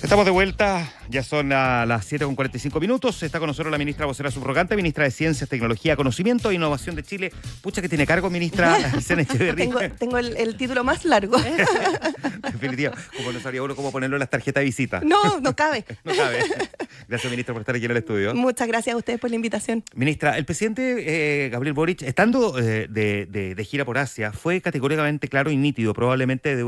Estamos de vuelta, ya son las 7:45. Está con nosotros la ministra vocera subrogante, ministra de Ciencias, Tecnología, Conocimiento e Innovación de Chile. Pucha que tiene cargo, ministra Aysén Echeverría. Tengo el título más largo. Definitiva, como no sabría uno cómo ponerlo en las tarjetas de visita. No cabe. No cabe. Gracias, ministra, por estar aquí en el estudio. Muchas gracias a ustedes por la invitación. Ministra, el presidente Gabriel Boric, estando de gira por Asia, fue categóricamente claro y nítido, probablemente de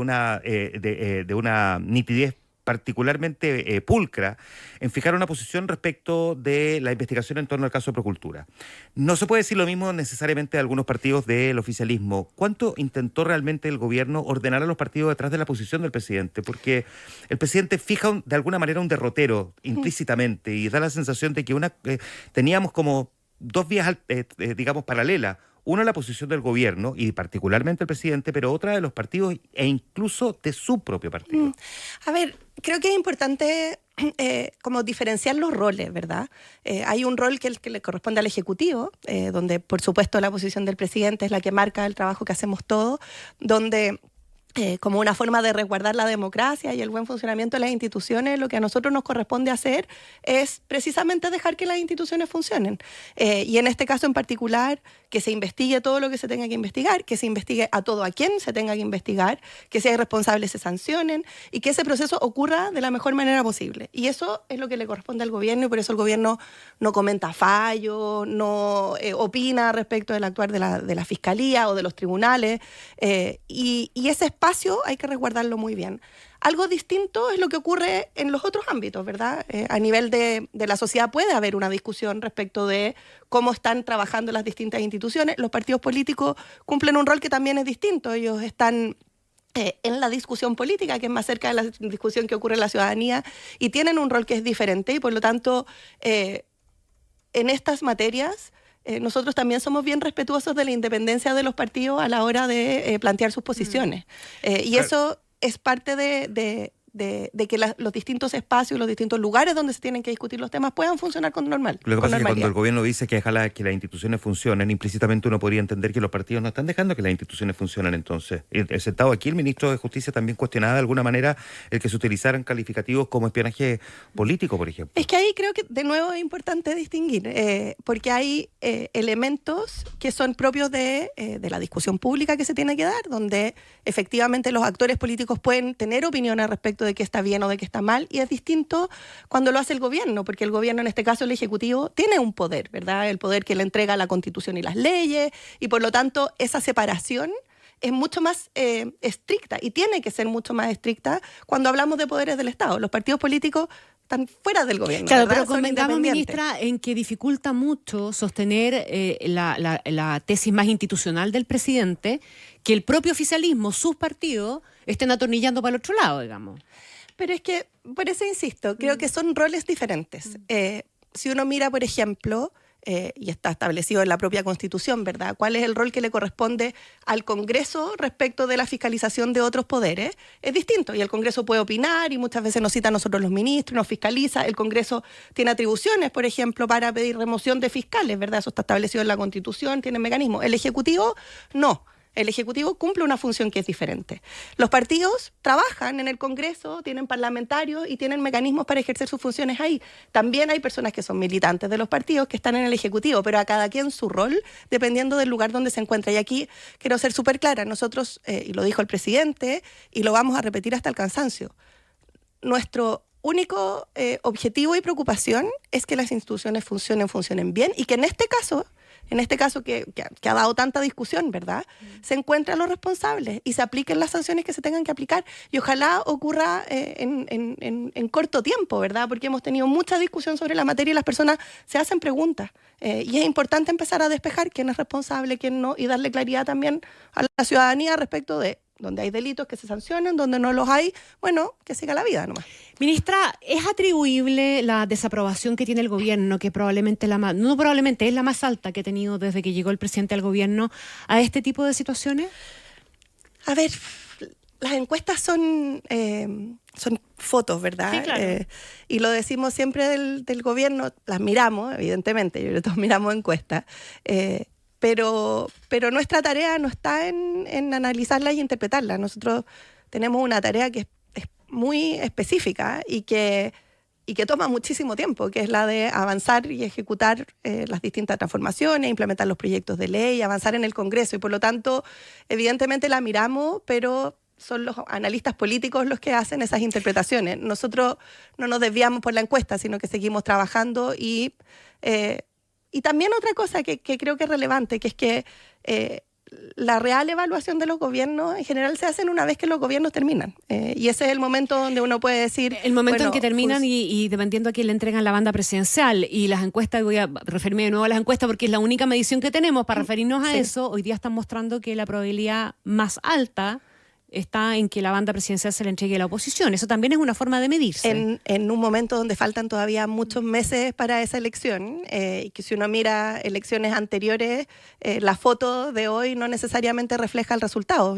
una nitidez particularmente pulcra, en fijar una posición respecto de la investigación en torno al caso de Procultura. No se puede decir lo mismo necesariamente de algunos partidos del oficialismo. ¿Cuánto intentó realmente el gobierno ordenar a los partidos detrás de la posición del presidente? Porque el presidente fija de alguna manera un derrotero implícitamente y da la sensación de que teníamos como dos vías, digamos, paralelas. Una, la posición del gobierno y particularmente el presidente, pero otra de los partidos e incluso de su propio partido. A ver, creo que es importante como diferenciar los roles, ¿verdad? Hay un rol que le corresponde al Ejecutivo, donde por supuesto la posición del presidente es la que marca el trabajo que hacemos todos, donde como una forma de resguardar la democracia y el buen funcionamiento de las instituciones, lo que a nosotros nos corresponde hacer es precisamente dejar que las instituciones funcionen. Y en este caso en particular, que se investigue todo lo que se tenga que investigar, que se investigue a todo a quien se tenga que investigar, que si hay responsables se sancionen y que ese proceso ocurra de la mejor manera posible. Y eso es lo que le corresponde al gobierno y por eso el gobierno no comenta fallos, no opina respecto del actuar de la Fiscalía o de los tribunales. Y ese espacio hay que resguardarlo muy bien. Algo distinto es lo que ocurre en los otros ámbitos, ¿verdad? A nivel de la sociedad puede haber una discusión respecto de cómo están trabajando las distintas instituciones. Los partidos políticos cumplen un rol que también es distinto. Ellos están en la discusión política, que es más cerca de la discusión que ocurre en la ciudadanía, y tienen un rol que es diferente y por lo tanto en estas materias nosotros también somos bien respetuosos de la independencia de los partidos a la hora de plantear sus posiciones. Y eso es parte de que los distintos espacios, los distintos lugares donde se tienen que discutir los temas puedan funcionar con normalidad. Lo que pasa es que cuando el gobierno dice que ojalá que las instituciones funcionen, implícitamente uno podría entender que los partidos no están dejando que las instituciones funcionen entonces. Sentado aquí, el ministro de Justicia también cuestionaba de alguna manera el que se utilizaran calificativos como espionaje político, por ejemplo. Es que ahí creo que de nuevo es importante distinguir, porque hay elementos que son propios de la discusión pública que se tiene que dar, donde efectivamente los actores políticos pueden tener opiniones respecto de qué está bien o de qué está mal, y es distinto cuando lo hace el gobierno, porque el gobierno, en este caso el Ejecutivo, tiene un poder, ¿verdad? El poder que le entrega la Constitución y las leyes, y por lo tanto esa separación es mucho más estricta, y tiene que ser mucho más estricta cuando hablamos de poderes del Estado. Los partidos políticos están fuera del gobierno. Claro, ¿verdad? pero convengamos, ministra, en que dificulta mucho sostener la tesis más institucional del presidente, que el propio oficialismo, sus partidos, estén atornillando para el otro lado, digamos. Pero es que, por eso insisto, creo que son roles diferentes. Si uno mira, por ejemplo, y está establecido en la propia Constitución, ¿verdad? ¿Cuál es el rol que le corresponde al Congreso respecto de la fiscalización de otros poderes? Es distinto, y el Congreso puede opinar, y muchas veces nos cita a nosotros los ministros, nos fiscaliza. El Congreso tiene atribuciones, por ejemplo, para pedir remoción de fiscales, ¿verdad? Eso está establecido en la Constitución, tiene mecanismos. El Ejecutivo, no. El Ejecutivo cumple una función que es diferente. Los partidos trabajan en el Congreso, tienen parlamentarios y tienen mecanismos para ejercer sus funciones ahí. También hay personas que son militantes de los partidos que están en el Ejecutivo, pero a cada quien su rol, dependiendo del lugar donde se encuentra. Y aquí quiero ser súper clara, nosotros, y lo dijo el presidente, y lo vamos a repetir hasta el cansancio, nuestro único objetivo y preocupación es que las instituciones funcionen bien, y que en este caso que ha dado tanta discusión, ¿verdad? Se encuentran los responsables y se apliquen las sanciones que se tengan que aplicar. Y ojalá ocurra en corto tiempo, ¿verdad? Porque hemos tenido mucha discusión sobre la materia y las personas se hacen preguntas. Y es importante empezar a despejar quién es responsable, quién no, y darle claridad también a la ciudadanía respecto de donde hay delitos que se sancionen, donde no los hay, bueno, que siga la vida nomás. Ministra, ¿es atribuible la desaprobación que tiene el gobierno, que probablemente es la más alta que ha tenido desde que llegó el presidente al gobierno, a este tipo de situaciones? A ver, las encuestas son fotos, ¿verdad? Sí, claro. Y lo decimos siempre del gobierno, las miramos, evidentemente, yo creo que todos miramos encuestas, pero nuestra tarea no está en analizarlas y interpretarlas. Nosotros tenemos una tarea que es muy específica y que toma muchísimo tiempo, que es la de avanzar y ejecutar las distintas transformaciones, implementar los proyectos de ley, avanzar en el Congreso. Y por lo tanto, evidentemente la miramos, pero son los analistas políticos los que hacen esas interpretaciones. Nosotros no nos desviamos por la encuesta, sino que seguimos trabajando y también otra cosa que creo que es relevante, que es que la real evaluación de los gobiernos en general se hacen una vez que los gobiernos terminan. Y ese es el momento donde uno puede decir... El momento en que terminan y dependiendo a quién le entregan la banda presidencial. Y las encuestas, voy a referirme de nuevo a las encuestas porque es la única medición que tenemos para referirnos a eso. Hoy día están mostrando que la probabilidad más alta está en que la banda presidencial se le entregue a la oposición. Eso también es una forma de medirse. En un momento donde faltan todavía muchos meses para esa elección, y que si uno mira elecciones anteriores, la foto de hoy no necesariamente refleja el resultado.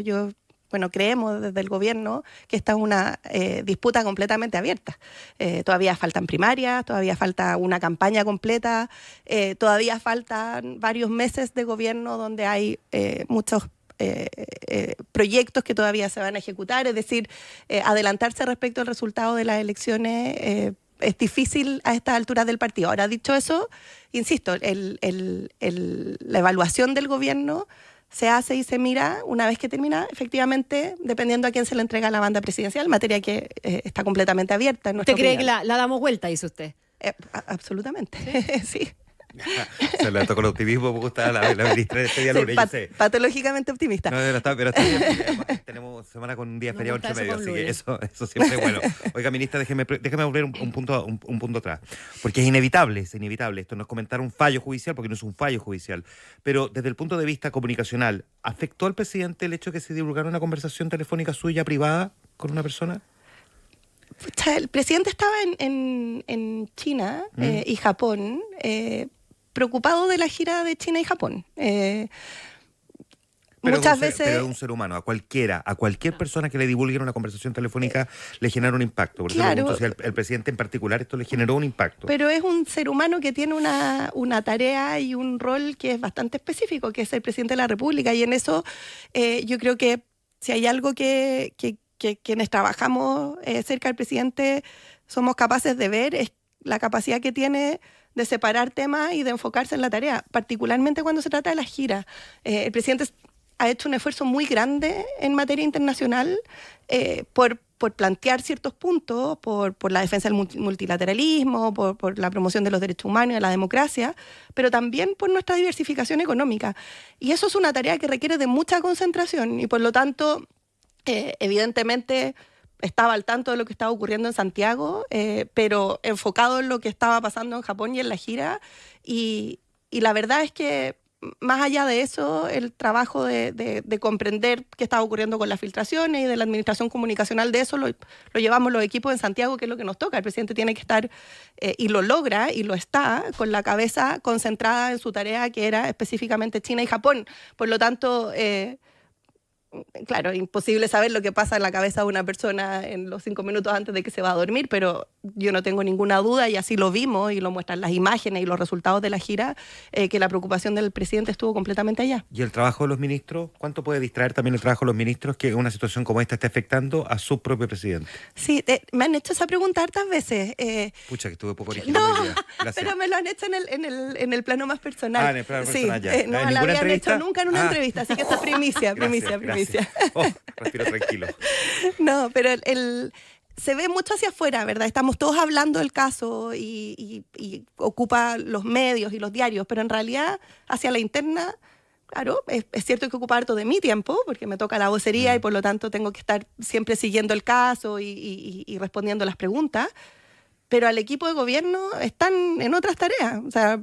Creemos desde el gobierno que esta es una disputa completamente abierta. Todavía faltan primarias, todavía falta una campaña completa, todavía faltan varios meses de gobierno donde hay muchos proyectos que todavía se van a ejecutar, es decir, adelantarse respecto al resultado de las elecciones es difícil a estas alturas del partido. Ahora, dicho eso, insisto, la evaluación del gobierno se hace y se mira una vez que termina, efectivamente, dependiendo a quién se le entrega la banda presidencial, materia que está completamente abierta. ¿Usted cree que la damos vuelta, dice usted? Absolutamente, sí. Se le tocó el optimismo, me gusta la ministra de este día lunes, yo sé. Patológicamente optimista. No, pero está bien, tenemos semana con un día feriado entre medio, así que eso siempre es bueno. Oiga, ministra, déjeme volver un punto atrás, porque es inevitable. Esto no es comentar un fallo judicial, porque no es un fallo judicial, pero desde el punto de vista comunicacional, ¿afectó al presidente el hecho de que se divulgara una conversación telefónica suya privada con una persona? El presidente estaba en China y Japón, preocupado de la gira de China y Japón. Muchas veces... Pero a un ser humano, a cualquier persona que le divulgue una conversación telefónica le genera un impacto. Por eso pregunto si al presidente en particular esto le generó un impacto. Pero es un ser humano que tiene una tarea y un rol que es bastante específico, que es el presidente de la República. Y en eso yo creo que si hay algo que quienes trabajamos cerca del presidente somos capaces de ver, es la capacidad que tiene de separar temas y de enfocarse en la tarea, particularmente cuando se trata de las giras. El presidente ha hecho un esfuerzo muy grande en materia internacional por plantear ciertos puntos, por la defensa del multilateralismo, por la promoción de los derechos humanos y de la democracia, pero también por nuestra diversificación económica. Y eso es una tarea que requiere de mucha concentración y por lo tanto, evidentemente, estaba al tanto de lo que estaba ocurriendo en Santiago, pero enfocado en lo que estaba pasando en Japón y en la gira. Y la verdad es que, más allá de eso, el trabajo de comprender qué estaba ocurriendo con las filtraciones y de la administración comunicacional de eso, lo llevamos los equipos en Santiago, que es lo que nos toca. El presidente tiene que estar, y lo logra, y lo está, con la cabeza concentrada en su tarea, que era específicamente China y Japón. Por lo tanto... claro, imposible saber lo que pasa en la cabeza de una persona en los 5 minutos antes de que se va a dormir, pero yo no tengo ninguna duda, y así lo vimos y lo muestran las imágenes y los resultados de la gira, que la preocupación del presidente estuvo completamente allá. ¿Y el trabajo de los ministros? ¿Cuánto puede distraer también el trabajo de los ministros que una situación como esta esté afectando a su propio presidente? Sí, me han hecho esa pregunta hartas veces. Pucha, que estuve poco original. No, pero me lo han hecho en el plano más personal. En el plano personal, ya. No la habían hecho nunca en una entrevista, así que esto es primicia. Gracias. Respiro tranquilo. No, pero se ve mucho hacia afuera, ¿verdad? Estamos todos hablando del caso y ocupa los medios y los diarios, pero en realidad hacia la interna, claro, es cierto que ocupa harto de mi tiempo, porque me toca la vocería y por lo tanto tengo que estar siempre siguiendo el caso y respondiendo las preguntas, pero al equipo de gobierno están en otras tareas. O sea,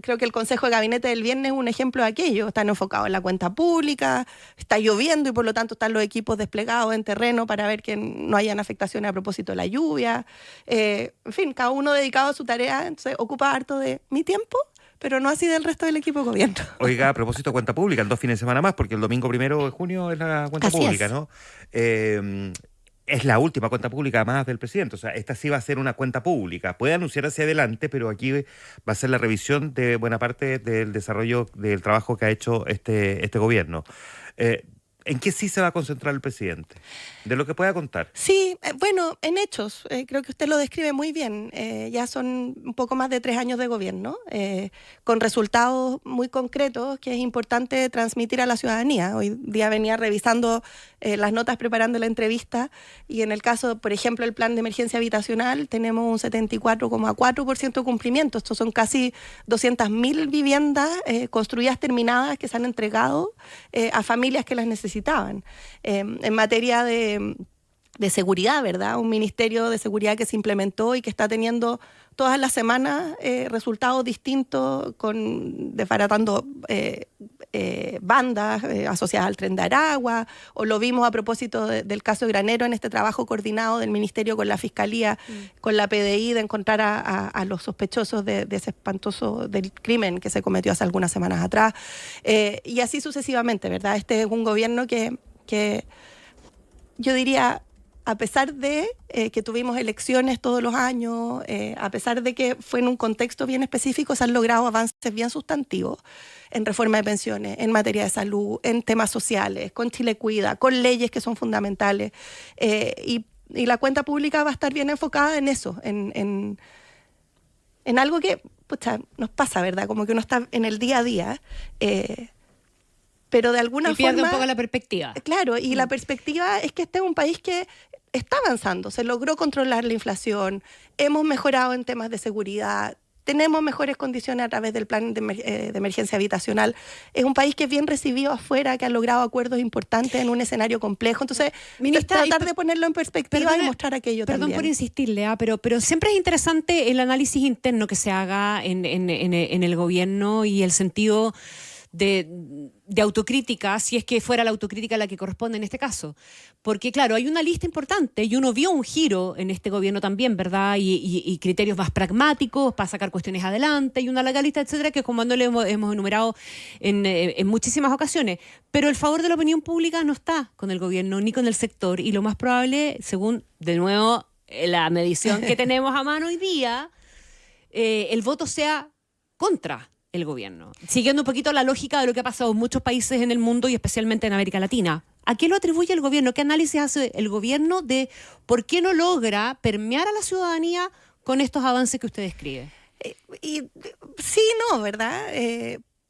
creo que el Consejo de Gabinete del viernes es un ejemplo de aquello. Están enfocados en la cuenta pública, está lloviendo y por lo tanto están los equipos desplegados en terreno para ver que no hayan afectaciones a propósito de la lluvia. En fin, cada uno dedicado a su tarea, entonces ocupa harto de mi tiempo, pero no así del resto del equipo de gobierno. Oiga, a propósito de cuenta pública, en 2 fines de semana más, porque el domingo 1 de junio es la cuenta así pública, es. ¿no? Es la última cuenta pública más del presidente, o sea, esta sí va a ser una cuenta pública. Puede anunciar hacia adelante, pero aquí va a ser la revisión de buena parte del desarrollo del trabajo que ha hecho este gobierno. ¿En qué sí se va a concentrar el presidente? De lo que pueda contar. Sí, bueno, en hechos, creo que usted lo describe muy bien. Ya son un poco más de 3 años de gobierno, con resultados muy concretos que es importante transmitir a la ciudadanía. Hoy día venía revisando las notas preparando la entrevista y en el caso, por ejemplo, el plan de emergencia habitacional, tenemos un 74,4% de cumplimiento. Estos son casi 200.000 viviendas construidas, terminadas, que se han entregado a familias que las necesitaban. En materia de seguridad, ¿verdad? Un ministerio de seguridad que se implementó y que está teniendo todas las semanas resultados distintos, desbaratando bandas asociadas al Tren de Aragua, o lo vimos a propósito del caso Granero en este trabajo coordinado del ministerio con la Fiscalía, con la PDI, de encontrar a los sospechosos de ese espantoso del crimen que se cometió hace algunas semanas atrás, y así sucesivamente, ¿verdad? Este es un gobierno que yo diría, a pesar de que tuvimos elecciones todos los años, a pesar de que fue en un contexto bien específico, se han logrado avances bien sustantivos en reforma de pensiones, en materia de salud, en temas sociales, con Chile Cuida, con leyes que son fundamentales. Y la cuenta pública va a estar bien enfocada en eso, en algo que nos pasa, ¿verdad? Como que uno está en el día a día, pero de alguna forma... Y pierde un poco la perspectiva. Claro, y la perspectiva es que este es un país que está avanzando, se logró controlar la inflación, hemos mejorado en temas de seguridad, tenemos mejores condiciones a través del plan de emergencia habitacional. Es un país que es bien recibido afuera, que ha logrado acuerdos importantes en un escenario complejo. Entonces, Ministra, tratar de ponerlo en perspectiva y mostrar aquello también. Perdón por insistirle, pero siempre es interesante el análisis interno que se haga en el gobierno y el sentido de autocrítica, si es que fuera la autocrítica la que corresponde en este caso. Porque, claro, hay una lista importante y uno vio un giro en este gobierno también, ¿verdad? Y criterios más pragmáticos para sacar cuestiones adelante y una larga lista, etcétera, que como no le hemos enumerado en muchísimas ocasiones. Pero el favor de la opinión pública no está con el gobierno ni con el sector, y lo más probable, según, de nuevo, la medición que tenemos a mano hoy día, el voto sea contra el gobierno, siguiendo un poquito la lógica de lo que ha pasado en muchos países en el mundo y especialmente en América Latina. ¿A qué lo atribuye el gobierno? ¿Qué análisis hace el gobierno de por qué no logra permear a la ciudadanía con estos avances que usted describe? Sí, no, ¿verdad?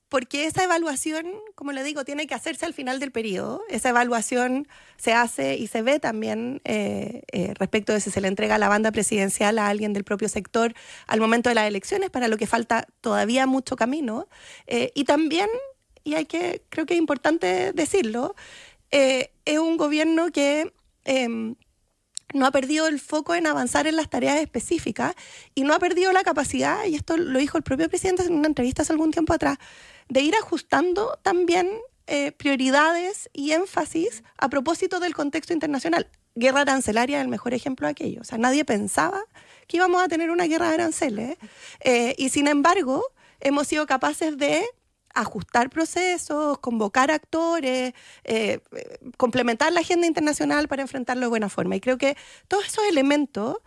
Porque esa evaluación, como le digo, tiene que hacerse al final del periodo. Esa evaluación se hace y se ve también respecto de si se le entrega la banda presidencial a alguien del propio sector al momento de las elecciones, para lo que falta todavía mucho camino. Y también, creo que es importante decirlo, es un gobierno que no ha perdido el foco en avanzar en las tareas específicas y no ha perdido la capacidad, y esto lo dijo el propio presidente en una entrevista hace algún tiempo atrás, de ir ajustando también prioridades y énfasis a propósito del contexto internacional. Guerra arancelaria es el mejor ejemplo de aquello. O sea, nadie pensaba que íbamos a tener una guerra de aranceles, y sin embargo hemos sido capaces de ajustar procesos, convocar actores, complementar la agenda internacional para enfrentarlo de buena forma. Y creo que todos esos elementos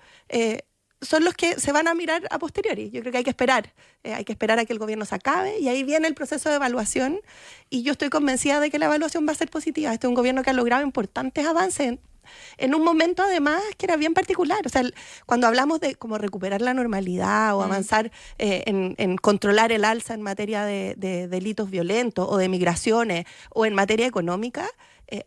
son los que se van a mirar a posteriori. Yo creo que hay que esperar a que el gobierno se acabe, y ahí viene el proceso de evaluación, y yo estoy convencida de que la evaluación va a ser positiva. Este es un gobierno que ha logrado importantes avances en un momento además que era bien particular. O sea, cuando hablamos de cómo recuperar la normalidad o avanzar en controlar el alza en materia de delitos violentos o de migraciones o en materia económica,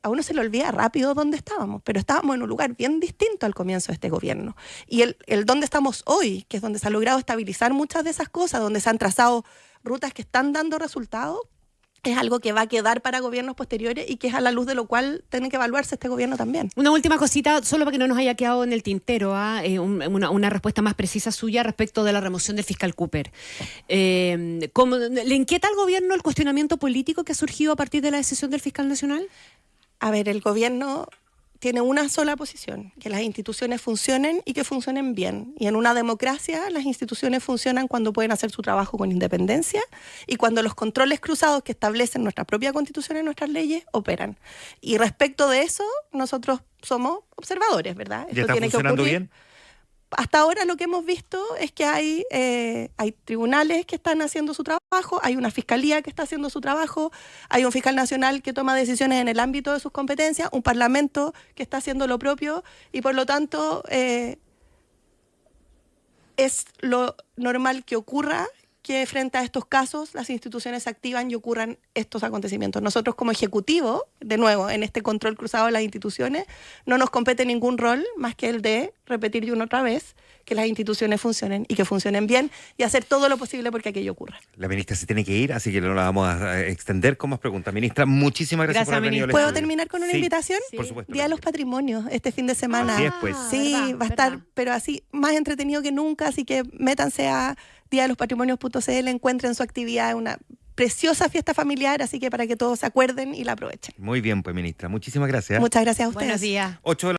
a uno se le olvida rápido dónde estábamos, pero estábamos en un lugar bien distinto al comienzo de este gobierno. Y el dónde estamos hoy, que es donde se ha logrado estabilizar muchas de esas cosas, donde se han trazado rutas que están dando resultados, es algo que va a quedar para gobiernos posteriores y que es a la luz de lo cual tiene que evaluarse este gobierno también. Una última cosita, solo para que no nos haya quedado en el tintero, una respuesta más precisa suya respecto de la remoción del fiscal Cooper. ¿Le inquieta al gobierno el cuestionamiento político que ha surgido a partir de la decisión del fiscal nacional? A ver, el gobierno tiene una sola posición: que las instituciones funcionen y que funcionen bien. Y en una democracia las instituciones funcionan cuando pueden hacer su trabajo con independencia y cuando los controles cruzados que establecen nuestra propia Constitución y nuestras leyes operan. Y respecto de eso, nosotros somos observadores, ¿verdad? ¿Ya está funcionando bien? hasta ahora lo que hemos visto es que hay tribunales que están haciendo su trabajo, hay una fiscalía que está haciendo su trabajo, hay un fiscal nacional que toma decisiones en el ámbito de sus competencias, un parlamento que está haciendo lo propio y por lo tanto es lo normal que ocurra que frente a estos casos las instituciones se activan y ocurran estos acontecimientos. Nosotros como Ejecutivo, de nuevo, en este control cruzado de las instituciones, no nos compete ningún rol más que el de repetir de una otra vez que las instituciones funcionen y que funcionen bien y hacer todo lo posible porque aquello ocurra. La ministra se tiene que ir, así que no la vamos a extender con más preguntas. Ministra, muchísimas gracias por haber venido al ¿Puedo estudio. terminar con una Sí, invitación? Sí. Por supuesto. Día de los Patrimonios, este fin de semana. Así es, pues. Sí, verdad, va a estar, verdad. pero así, más entretenido que nunca, así que métanse a diadelospatrimonios.cl, encuentren su actividad, una preciosa fiesta familiar, así que para que todos se acuerden y la aprovechen. Muy bien, pues, ministra. Muchísimas gracias. Muchas gracias a ustedes. Buenos días. 8 de la